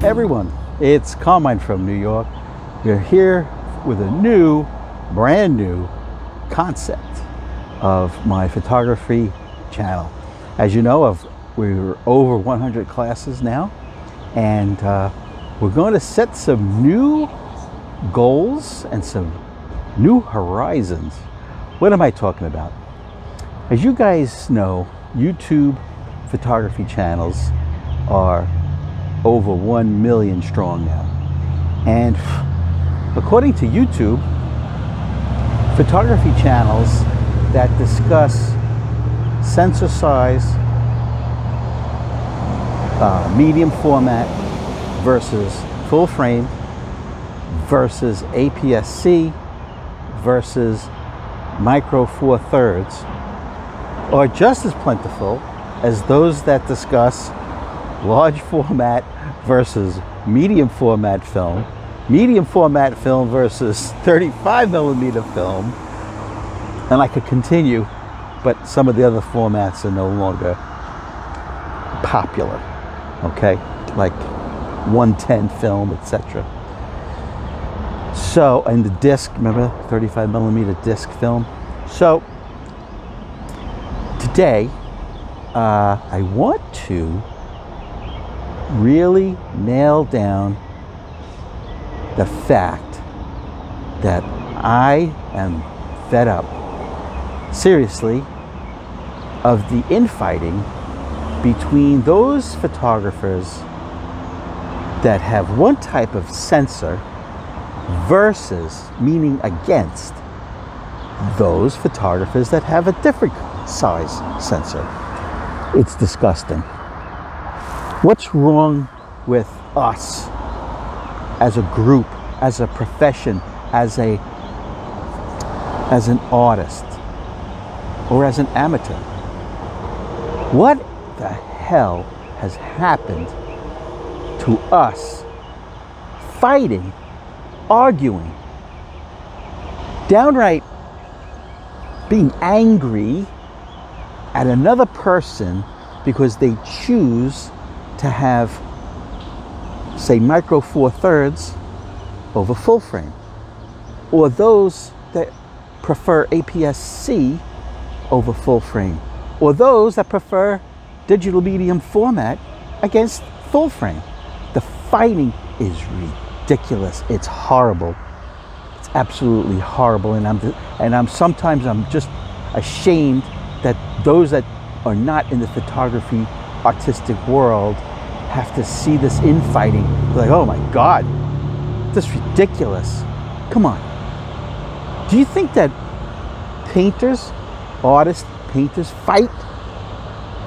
everyone, it's Carmine from New York. We're here with a brand new concept of my photography channel. As you know, we're over 100 classes now, and we're going to set some new goals and some new horizons. What am I talking about? As you guys know, YouTube photography channels are over 1 million strong now. And according to YouTube, photography channels that discuss sensor size, medium format versus full frame versus APS-C versus micro four thirds are just as plentiful as those that discuss large format versus medium format film versus 35mm film, and I could continue, but some of the other formats are no longer popular, okay, like 110 film, etc. So, and the disc, remember 35mm disc film. So today I want to really nail down the fact that I am fed up, seriously, of the infighting between those photographers that have one type of sensor versus, meaning against, those photographers that have a different size sensor. It's disgusting. What's wrong with us as a group, as a profession, as an artist, or as an amateur? What the hell has happened to us fighting, arguing, downright being angry at another person because they choose to have, say, micro four thirds over full frame, or those that prefer APS-C over full frame, or those that prefer digital medium format against full frame? The fighting is ridiculous. It's horrible. It's absolutely horrible, and sometimes I'm just ashamed that those that are not in the photography artistic world have to see this infighting. Like, oh my God, this is ridiculous. Come on. Do you think that painters fight,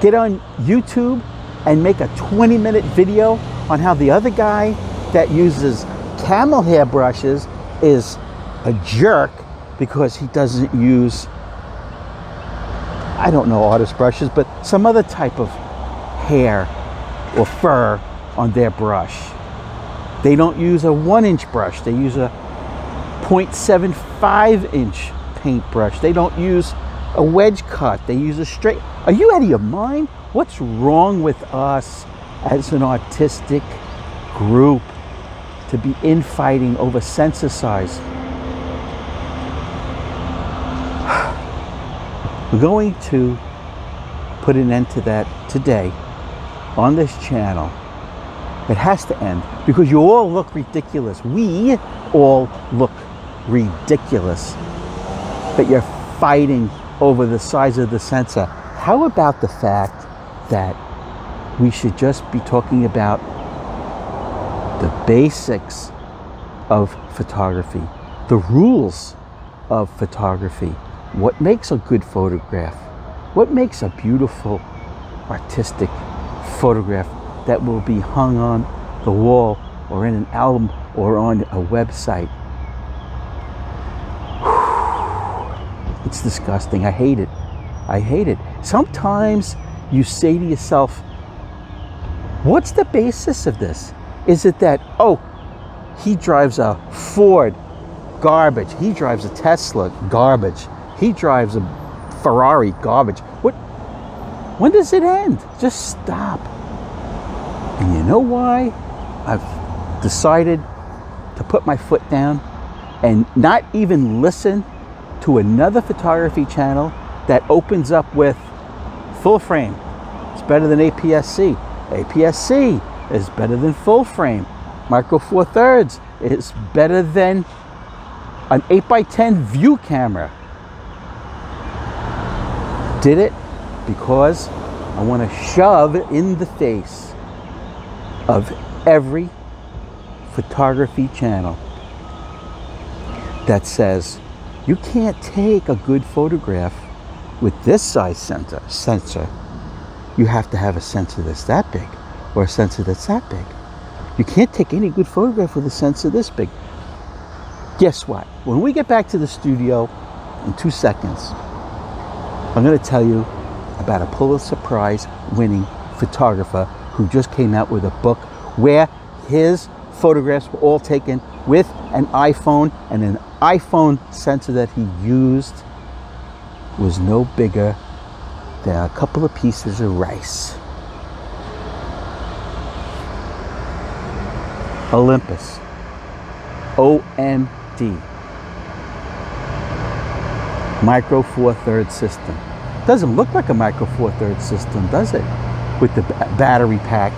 get on YouTube and make a 20-minute video on how the other guy that uses camel hair brushes is a jerk because he doesn't use, I don't know, artist brushes, but some other type of hair or fur on their brush? They don't use a 1-inch brush. They use a 0.75-inch paintbrush. They don't use a wedge cut. They use a straight. Are you out of your mind? What's wrong with us as an artistic group to be infighting over sensor size? We're going to put an end to that today on this channel. It has to end because you all look ridiculous. We all look ridiculous that you're fighting over the size of the sensor. How about the fact that we should just be talking about the basics of photography, the rules of photography? What makes a good photograph? What makes a beautiful artistic photograph that will be hung on the wall or in an album or on a website? It's disgusting. I hate it. I hate it. Sometimes you say to yourself, what's the basis of this? Is it that, oh, he drives a Ford, garbage. He drives a Tesla, garbage. He drives a Ferrari, garbage. What? When does it end? Just stop. And you know why? I've decided to put my foot down and not even listen to another photography channel that opens up with full frame. It's better than APS-C. APS-C is better than full frame. Micro Four Thirds is better than an 8x10 view camera. Did it because I want to shove in the face of every photography channel that says you can't take a good photograph with this size sensor. You have to have a sensor that's that big or a sensor that's that big. You can't take any good photograph with a sensor this big. Guess what? When we get back to the studio in 2 seconds, I'm going to tell you about a Pulitzer Prize winning photographer who just came out with a book where his photographs were all taken with an iPhone, and an iPhone sensor that he used was no bigger than a couple of pieces of rice. Olympus, OMD, Micro Four Thirds system. Doesn't look like a Micro Four Thirds system, does it? With the battery pack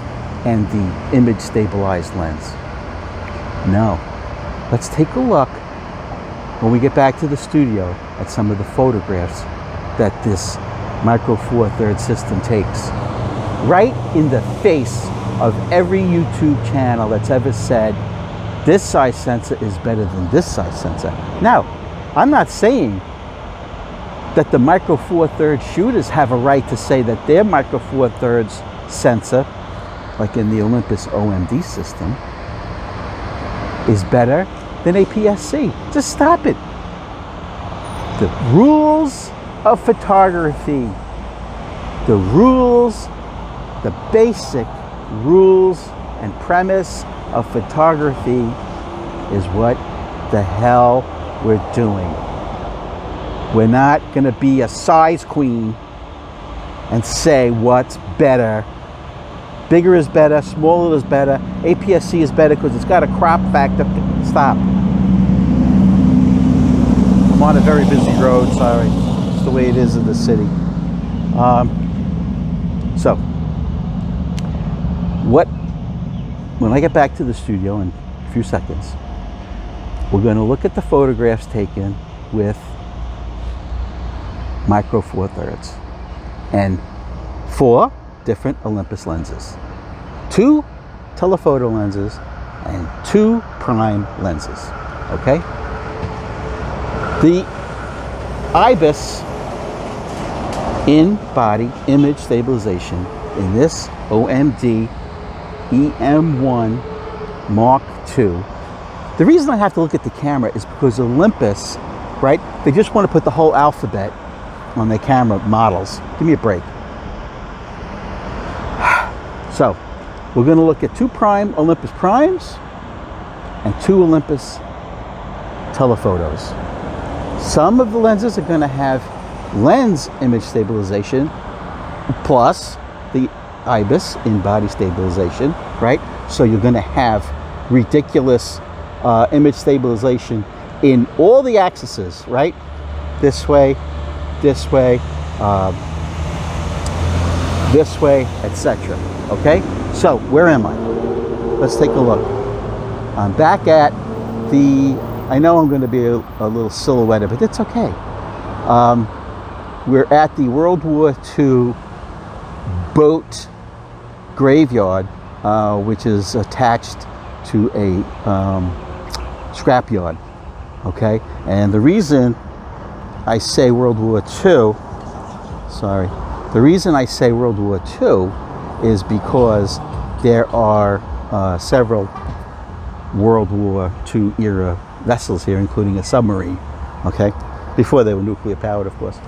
and the image stabilized lens. No. Let's take a look when we get back to the studio at some of the photographs that this Micro Four Thirds system takes. Right in the face of every YouTube channel that's ever said this size sensor is better than this size sensor. Now, I'm not saying that the Micro Four Thirds shooters have a right to say that their Micro Four Thirds sensor, like in the Olympus OMD system, is better than APS-C. Just stop it. The rules of photography, the rules, the basic rules and premise of photography is what the hell we're doing. We're not going to be a size queen and say what's better. Bigger is better, smaller is better, APS-C is better because it's got a crop factor. Stop. I'm on a very busy road, sorry. It's the way it is in the city. So, when I get back to the studio in a few seconds, we're going to look at the photographs taken with Micro Four Thirds and 4 different Olympus lenses, 2 telephoto lenses and 2 prime lenses. Okay, the IBIS in-body image stabilization in this OMD EM1 Mark II. The reason I have to look at the camera is because Olympus, right, they just want to put the whole alphabet on their camera models. Give me a break. So, we're going to look at 2 prime Olympus primes and 2 Olympus telephotos. Some of the lenses are going to have lens image stabilization plus the IBIS in-body stabilization, right? So you're going to have ridiculous image stabilization in all the axes, right? This way, this way, etc. Okay, so where am I? Let's take a look. I'm back at the, I know I'm going to be a little silhouetted, but it's okay. We're at the World War II boat graveyard, which is attached to a scrapyard. Okay, and the reason I say World War II, sorry, the reason I say World War II is because there are several World War II era vessels here, including a submarine, okay, before they were nuclear powered, of course.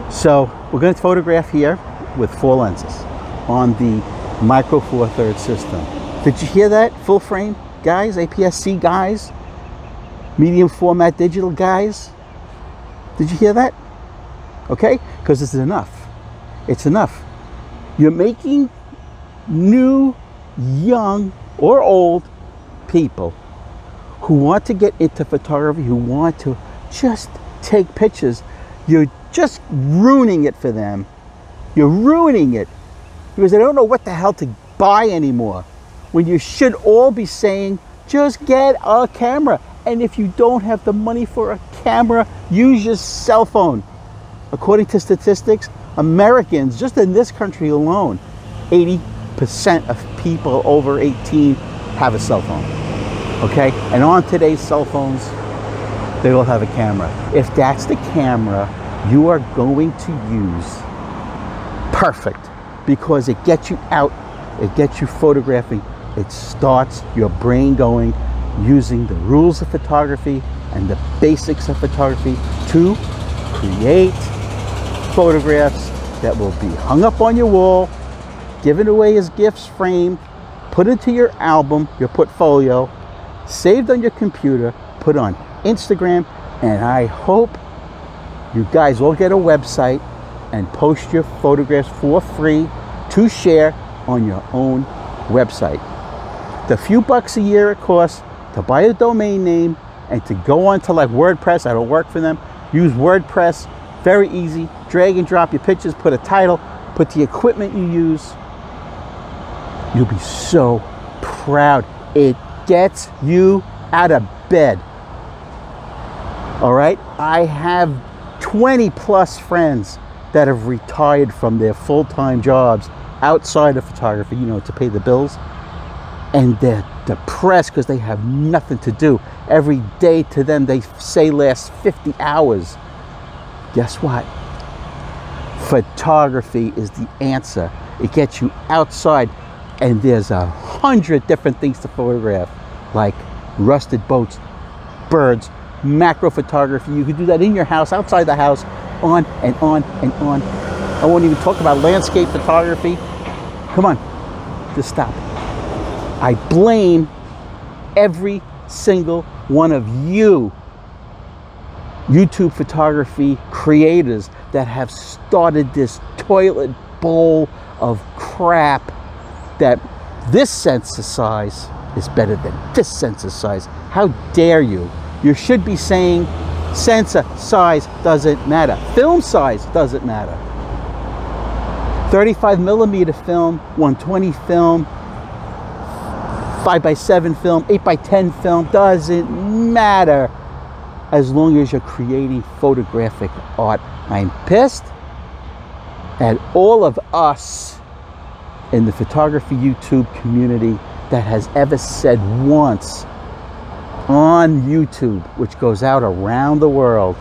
So we're going to photograph here with 4 lenses on the Micro Four Thirds system. Did you hear that? Full frame guys, APS-C guys, medium format digital guys. Did you hear that? Okay, because it's enough. It's enough. You're making new, young or old people who want to get into photography, who want to just take pictures, you're just ruining it for them. You're ruining it because they don't know what the hell to buy anymore. When you should all be saying, just get a camera. And if you don't have the money for a camera, use your cell phone. According to statistics, Americans, just in this country alone, 80% of people over 18 have a cell phone. Okay? And on today's cell phones, they all have a camera. If that's the camera you are going to use, perfect, because it gets you out, it gets you photographing, it starts your brain going, using the rules of photography and the basics of photography to create photographs that will be hung up on your wall, given away as gifts framed, put into your album, your portfolio, saved on your computer, put on Instagram, and I hope you guys all get a website and post your photographs for free to share on your own website. The few bucks a year it costs to buy a domain name and to go on to like WordPress, I don't work for them, use WordPress, very easy, drag and drop your pictures, put a title, put the equipment you use. You'll be so proud. It gets you out of bed. All right, I have 20 plus friends that have retired from their full-time jobs outside of photography, you know, to pay the bills. And they're depressed because they have nothing to do. Every day to them, they say lasts 50 hours. Guess what? Photography is the answer. It gets you outside, and there's 100 different things to photograph, like rusted boats, birds, macro photography. You can do that in your house, outside the house, on and on and on. I won't even talk about landscape photography. Come on, just stop. I blame every single one of you YouTube photography creators that have started this toilet bowl of crap that this sensor size is better than this sensor size. How dare you? You should be saying sensor size doesn't matter. Film size doesn't matter. 35mm film, 120 film, 5x7 film, 8x10 film, doesn't matter as long as you're creating photographic art. I'm pissed at all of us in the photography YouTube community that has ever said once on YouTube, which goes out around the world,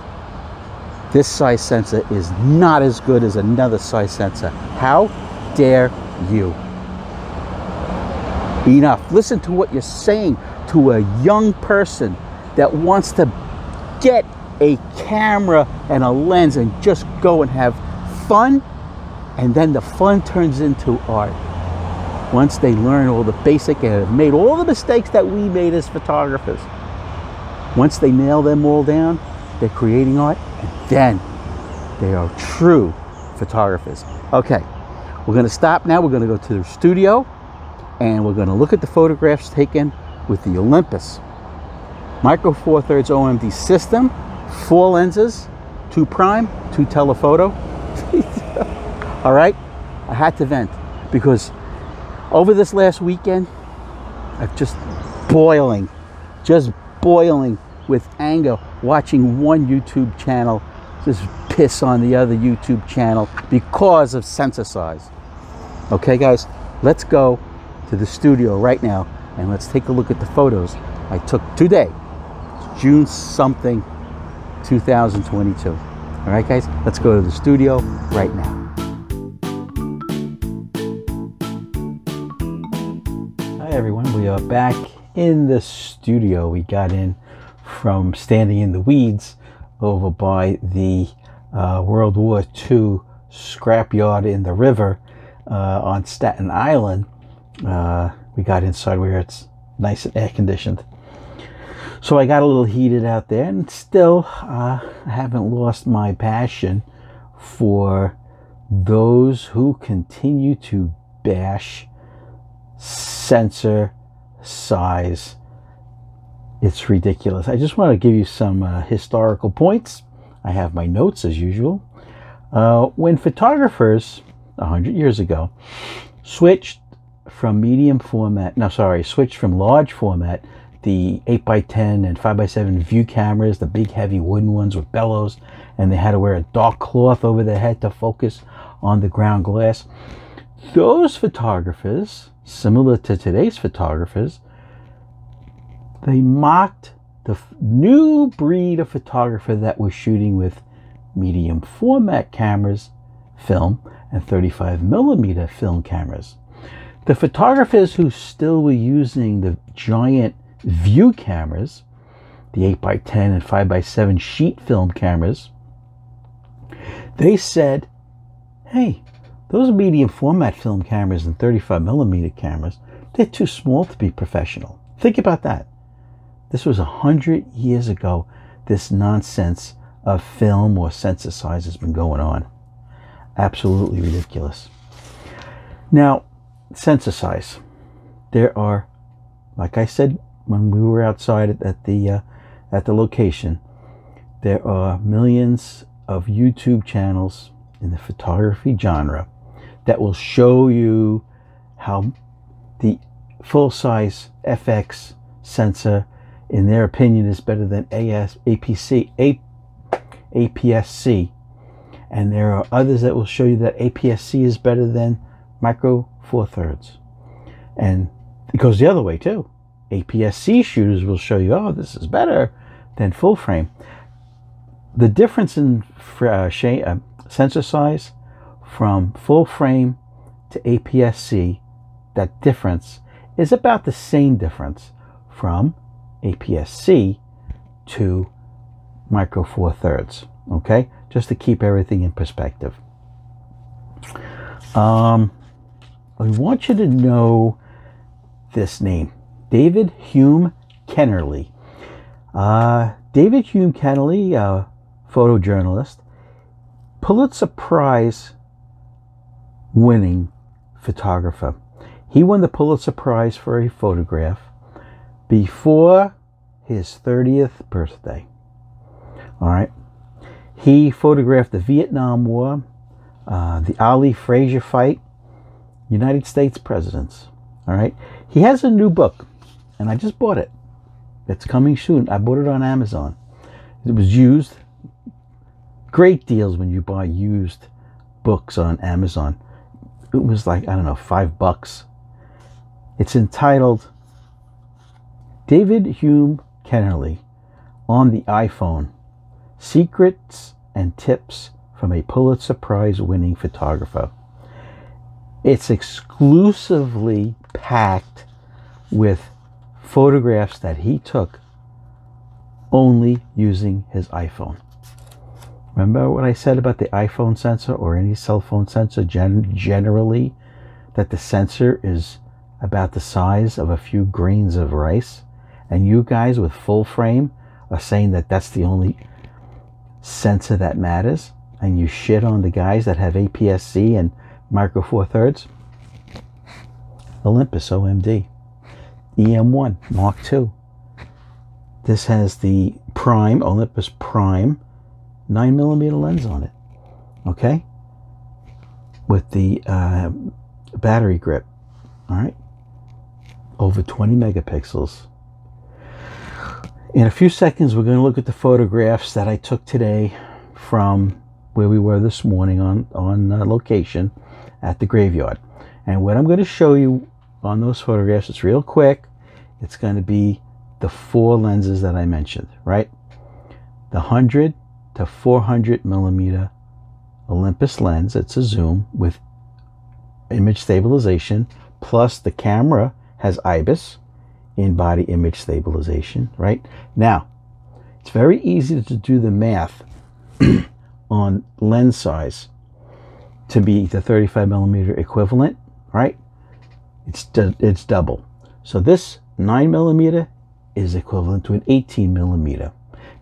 this size sensor is not as good as another size sensor. How dare you? Enough. Listen to what you're saying to a young person that wants to get a camera and a lens and just go and have fun, and then the fun turns into art. Once they learn all the basic and have made all the mistakes that we made as photographers, once they nail them all down, they're creating art, and then they are true photographers. Okay, we're going to stop now. We're going to go to the studio, and we're going to look at the photographs taken with the Olympus Micro Four Thirds OMD system, 4 lenses, 2 prime, 2 telephoto. All right, I had to vent because over this last weekend, I've just boiling with anger watching one YouTube channel just piss on the other YouTube channel because of sensor size. Okay, guys, let's go to the studio right now and let's take a look at the photos I took today, June something 2022. All right, guys, let's go to the studio right now. Hi everyone, we are back in the studio. We got in from standing in the weeds over by the World War II scrapyard in the river on Staten Island. We got inside where it's nice and air conditioned. So I got a little heated out there, and still I haven't lost my passion for those who continue to bash sensor size. It's ridiculous. I just want to give you some historical points. I have my notes as usual. When photographers 100 years ago switched from switched from large format, the 8x10 and 5x7 view cameras, the big heavy wooden ones with bellows, and they had to wear a dark cloth over their head to focus on the ground glass. Those photographers, similar to today's photographers, they mocked the new breed of photographer that was shooting with medium format cameras, film, and 35mm film cameras. The photographers who still were using the giant view cameras, the 8x10 and 5x7 sheet film cameras, they said, hey, those medium format film cameras and 35mm cameras, they're too small to be professional. Think about that. This was 100 years ago. This nonsense of film or sensor size has been going on. Absolutely ridiculous. Now, sensor size. There are, like I said when we were outside at the location, there are millions of YouTube channels in the photography genre that will show you how the full-size FX sensor, in their opinion, is better than APS-C. And there are others that will show you that APS-C is better than Micro Four Thirds. And it goes the other way too. APS-C shooters will show you, oh, this is better than full frame. The difference in sensor size from full frame to APS-C, that difference is about the same difference from APS-C to Micro Four Thirds. Okay, just to keep everything in perspective. I want you to know this name, David Hume Kennerly. David Hume Kennerly, photojournalist, Pulitzer Prize winning photographer. He won the Pulitzer Prize for a photograph before his 30th birthday. All right. He photographed the Vietnam War, the Ali Frazier fight, United States presidents. All right. He has a new book, and I just bought it. It's coming soon. I bought it on Amazon. It was used. Great deals when you buy used books on Amazon. It was like, I don't know, $5. It's entitled David Hume Kennerly on the iPhone: Secrets and Tips from a Pulitzer Prize winning photographer. It's exclusively packed with photographs that he took only using his iPhone. Remember what I said about the iPhone sensor or any cell phone sensor generally, that the sensor is about the size of a few grains of rice, and you guys with full frame are saying that that's the only sensor that matters, and you shit on the guys that have APS-C and Micro Four Thirds? Olympus OMD EM1 Mark II. This has the Prime, Olympus Prime 9mm lens on it, okay, with the battery grip. All right, over 20 megapixels. In a few seconds, we're going to look at the photographs that I took today from where we were this morning on location at the graveyard. And what I'm going to show you on those photographs, it's real quick. It's going to be the 4 lenses that I mentioned, right? The 100 to 400 millimeter Olympus lens. It's a zoom with image stabilization, plus the camera has IBIS, in-body image stabilization, right? Now, it's very easy to do the math on lens size to be the 35 millimeter equivalent, right? It's double. So this 9 millimeter is equivalent to an 18 millimeter.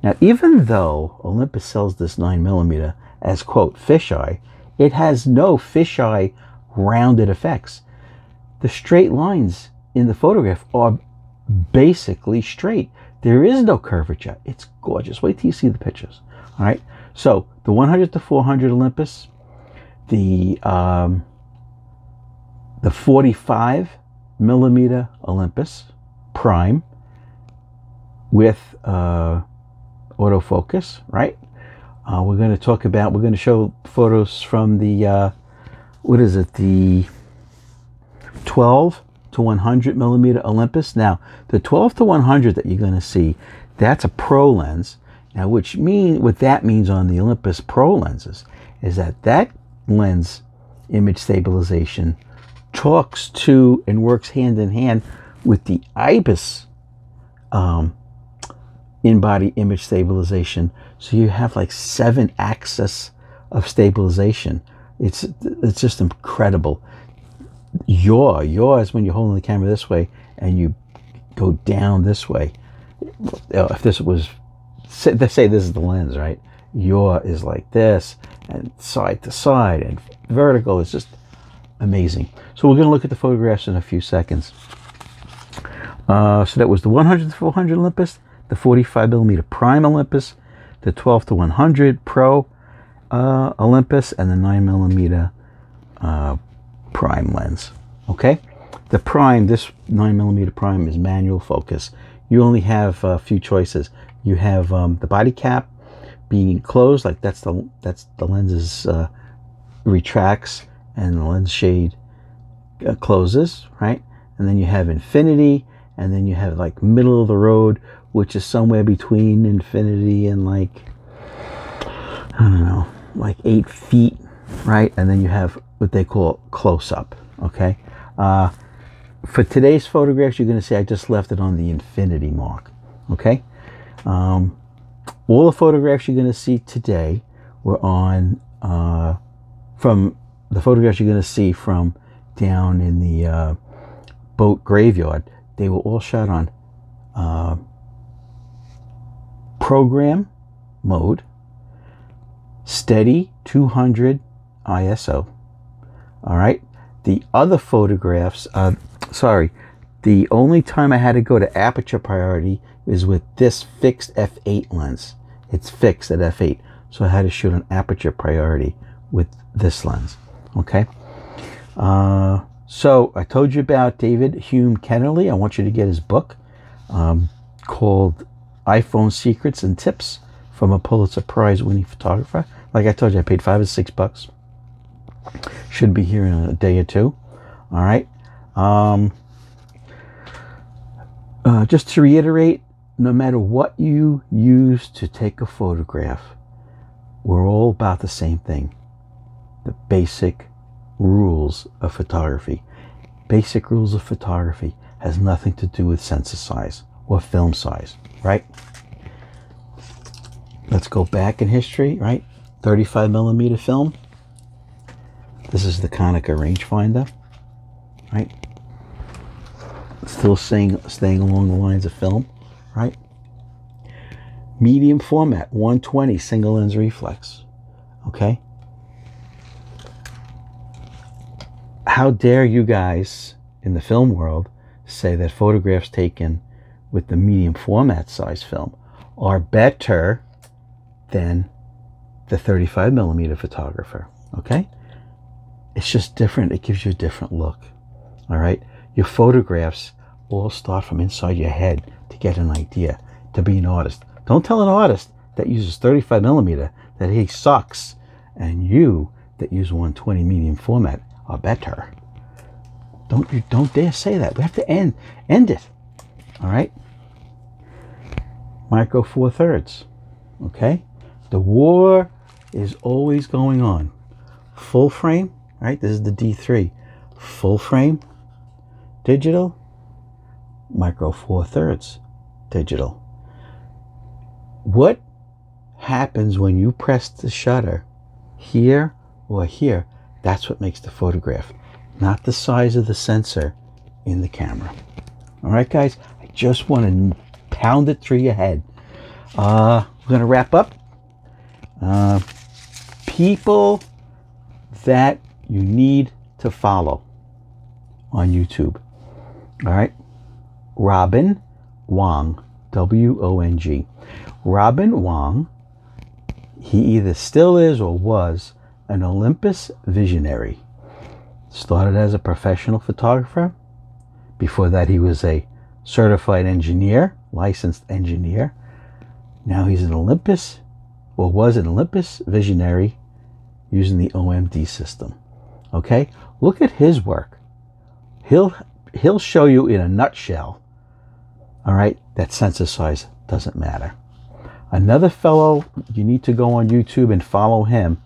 Now, even though Olympus sells this 9 millimeter as, quote, fisheye, it has no fisheye rounded effects. The straight lines in the photograph are basically straight. There is no curvature. It's gorgeous. Wait till you see the pictures. All right. So the 100 to 400 Olympus, the 45 millimeter Olympus prime with autofocus, right? We're going to show photos from the, what is it? The 12 to 100 millimeter Olympus. Now, the 12 to 100 that you're going to see, that's a pro lens. Now, what that means on the Olympus Pro lenses is that lens image stabilization talks to and works hand in hand with the IBIS in-body image stabilization. So you have like 7 axes of stabilization. It's just incredible. Yaw is when you're holding the camera this way and you go down this way. If this was, let's say this is the lens, right? Yaw is like this, and side to side, and vertical is just amazing. So we're going to look at the photographs in a few seconds. So that was the 100 to 400 Olympus, the 45 millimeter prime Olympus, the 12 to 100 Pro Olympus, and the 9 millimeter prime lens. Okay, the prime, this 9 millimeter prime is manual focus. You only have a few choices. You have the body cap being enclosed, like that's the lens retracts and the lens shade closes, right? And then you have infinity, and then you have like middle of the road, which is somewhere between infinity and like, I don't know, like 8 feet, right? And then you have what they call close-up. Okay, for today's photographs, you're going to see I just left it on the infinity mark. Okay, all the photographs you're going to see today were on from the photographs you're going to see from down in the boat graveyard. They were all shot on program mode, steady 200 ISO. All right. The other photographs, the only time I had to go to aperture priority is with this fixed f8 lens. It's fixed at f8. So I had to shoot on aperture priority with this lens. Okay. So I told you about David Hume Kennerly. I want you to get his book called iPhone Secrets and Tips from a Pulitzer Prize winning photographer. Like I told you, I paid $5 or $6. Should be here in a day or two. All right. Just to reiterate, no matter what you use to take a photograph, we're all about the same thing. The basic rules of photography. Basic rules of photography has nothing to do with sensor size or film size, right? Let's go back in history, right? 35 millimeter film. This is the Konica rangefinder, right? Still staying along the lines of film, right? Medium format, 120 single lens reflex, okay? How dare you guys in the film world say that photographs taken with the medium format size film are better than the 35 millimeter photographer, okay? It's just different. It gives you a different look. All right. Your photographs all start from inside your head to get an idea, to be an artist. Don't tell an artist that uses 35 millimeter that he sucks, and you that use 120 medium format are better. Don't dare say that. We have to end it. All right. Micro Four Thirds. Okay. The war is always going on. Full frame. Right, this is the D3, full frame, digital, Micro Four Thirds, digital. What happens when you press the shutter here or here? That's what makes the photograph, not the size of the sensor in the camera. All right, guys, I just want to pound it through your head. We're going to wrap up. People that you need to follow on YouTube. All right. Robin Wong, W-O-N-G. Robin Wong, he either still is or was an Olympus visionary. Started as a professional photographer. Before that, he was a certified engineer, licensed engineer. Now he's an Olympus, or was an Olympus visionary using the OMD system. Okay, look at his work. He'll show you in a nutshell, all right, that sensor size doesn't matter. Another fellow you need to go on YouTube and follow him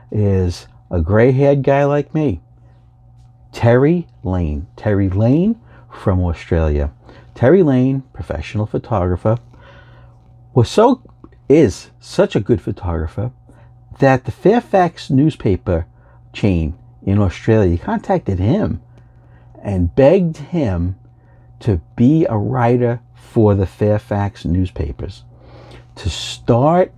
is a gray-haired guy like me, Terry Lane. Terry Lane from Australia. Terry Lane, professional photographer, is such a good photographer that the Fairfax newspaper chain in Australia contacted him and begged him to be a writer for the Fairfax newspapers, to start,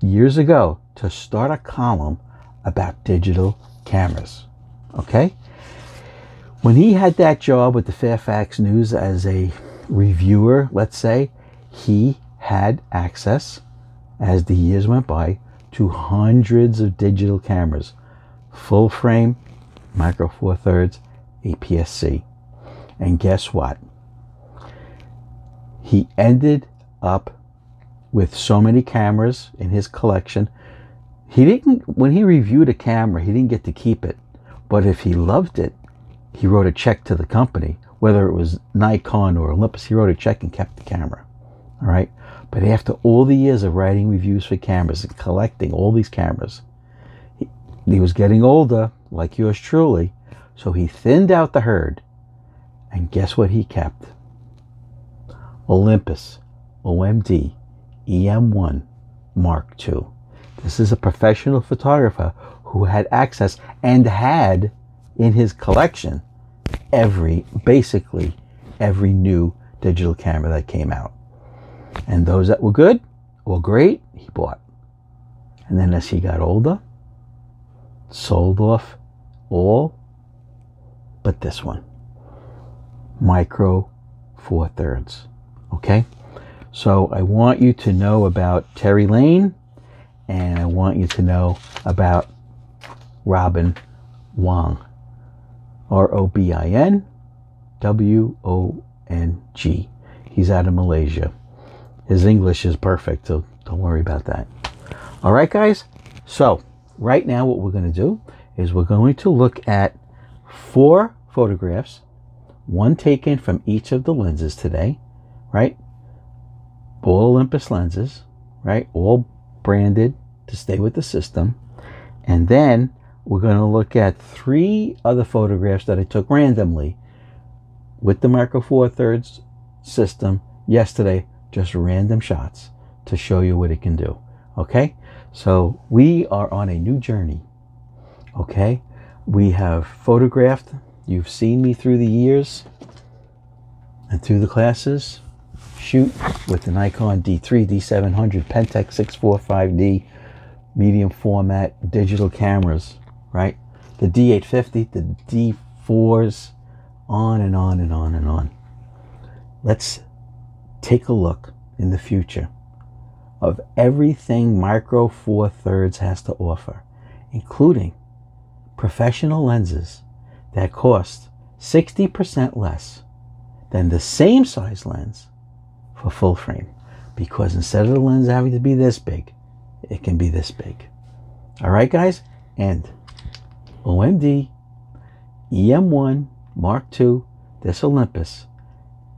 years ago, to start a column about digital cameras. Okay? When he had that job with the Fairfax News as a reviewer, let's say, he had access, as the years went by, to hundreds of digital cameras. Full frame, micro four thirds, APS-C. And guess what? He ended up with so many cameras in his collection. When he reviewed a camera, he didn't get to keep it. But if he loved it, he wrote a check to the company, whether it was Nikon or Olympus. He wrote a check and kept the camera. All right. But after all the years of writing reviews for cameras and collecting all these cameras, he was getting older, like yours truly. So he thinned out the herd. And guess what he kept? Olympus, OMD, EM1 Mark II. This is a professional photographer who had access and had in his collection basically every new digital camera that came out. And those that were good or great, he bought. And then as he got older, sold off all but this one, micro four thirds. Okay, so I want you to know about Terry Lane, and I want you to know about Robin Wong, R-O-B-I-N W-O-N-G. He's out of Malaysia. His English is perfect, so don't worry about that. All right, guys. So right now what we're going to do is we're going to look at 4 photographs, one taken from each of the lenses today, right? All Olympus lenses, right? All branded to stay with the system. And then we're going to look at 3 other photographs that I took randomly with the micro four thirds system yesterday, just random shots to show you what it can do. Okay, so we are on a new journey. Okay, we have photographed, you've seen me through the years and through the classes shoot with the Nikon D3, D700, Pentax 645D medium format digital cameras, right? The D850, the D4s, on and on and on and on. Let's take a look in the future of everything micro four thirds has to offer, including professional lenses that cost 60% less than the same size lens for full frame, because instead of the lens having to be this big, it can be this big. All right, guys, and OMD EM1 Mark II, this Olympus,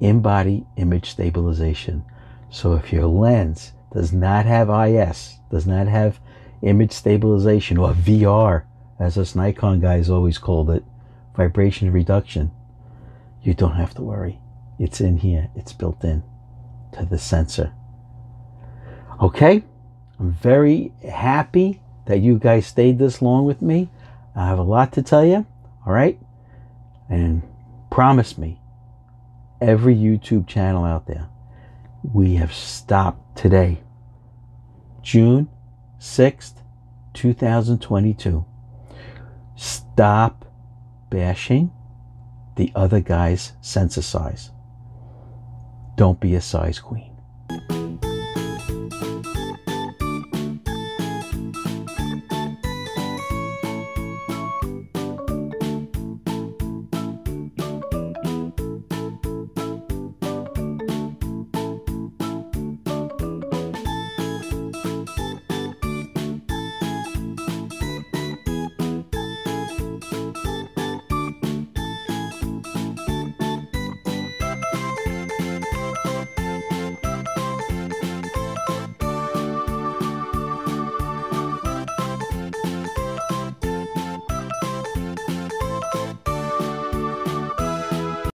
in-body image stabilization. So if your lens does not have IS, does not have image stabilization, or VR, as us Nikon guys always called it, vibration reduction, you don't have to worry. It's in here. It's built in to the sensor. Okay, I'm very happy that you guys stayed this long with me. I have a lot to tell you. All right, and promise me, every YouTube channel out there, we have stopped today, June 6th, 2022. Stop bashing the other guy's sensor size. Don't be a size queen.